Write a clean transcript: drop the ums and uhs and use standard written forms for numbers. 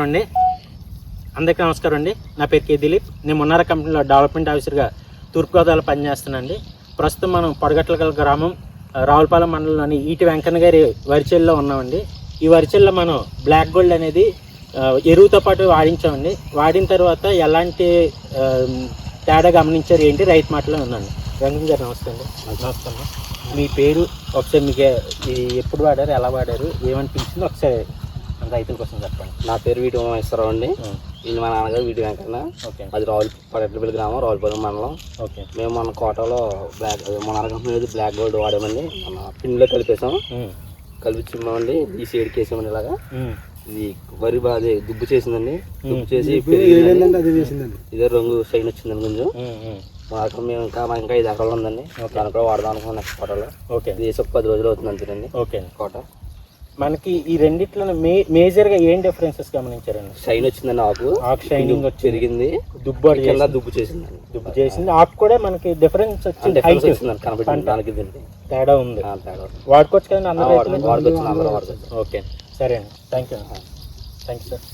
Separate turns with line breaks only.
అండి అందరికీ నమస్కారం అండి. నా పేరు కే దిలీప్. నేను మున్నార కంపెనీలో డెవలప్మెంట్ ఆఫీసర్గా తూర్పుగోదావరిలో పనిచేస్తున్నానండి. ప్రస్తుతం మనం పొడగట్లగల గ్రామం రావులపాలెం మండలంలోని ఈటి వెంకన్న గారి వరిచేల్లో ఉన్నామండి. ఈ వరిచేల్లో మనం బ్లాక్ గోల్డ్ అనేది ఎరువుతో పాటు వాడించామండి. వాడిన తర్వాత ఎలాంటి తేడా గమనించారు ఏంటి రైతు మాటలో ఉందండి. వెంకన్న గారు నమస్తే అండి. నమస్కారం. మీ పేరు ఒకసారి మీకు ఎప్పుడు వాడారు, ఎలా వాడారు, ఏమనిపించిందో ఒకసారి రైతుల కోసం చెప్పండి.
నా పేరు వీటి ఉమామేశ్వరరావు అండి. ఇది మా నాన్నగారు వీటి వెంకన్న.
ఓకే.
అది పొడగట్లపల్లి గ్రామం, రావులపాలెం మండలం.
ఓకే.
మేము మన కోటలో మన కంపెనీ బ్లాక్ గోల్డ్ వాడామండి. మన పిండిలో కలిపేసాం, కలిపించామండి. ఈ సైడ్కి వేసామండి. ఇలాగా ఇది వరి బాగా దుబ్బు చేసిందండి. దుబ్బు చేసి ఇదే రంగు షైన్ వచ్చిందండి కొంచెం. మేము ఇంకా 5 ఎకరాలు ఉందండి. దాని కూడా వాడదాం అనుకున్నాం నెక్స్ట్ కోటలో. ఓకే. ఇది వేసి 10 రోజులు అవుతుంది అంతేనండి.
ఓకే.
కోట
మనకి ఈ రెండిట్లో మేజర్గా ఏం డిఫరెన్సెస్ గమనించారండి?
షైన్ వచ్చిందండి. ఆకు
షైనింగ్
పెరిగింది,
దుబ్బు
చేసిందండి.
దుబ్బు చేసింది. ఆకు కూడా మనకి డిఫరెన్స్ వచ్చింది,
కనబడి
తేడా ఉంది. వాడుకోవచ్చు కదండి అందరూ?
వాడుకోవచ్చు.
ఓకే, సరే అండి. Thank you sir.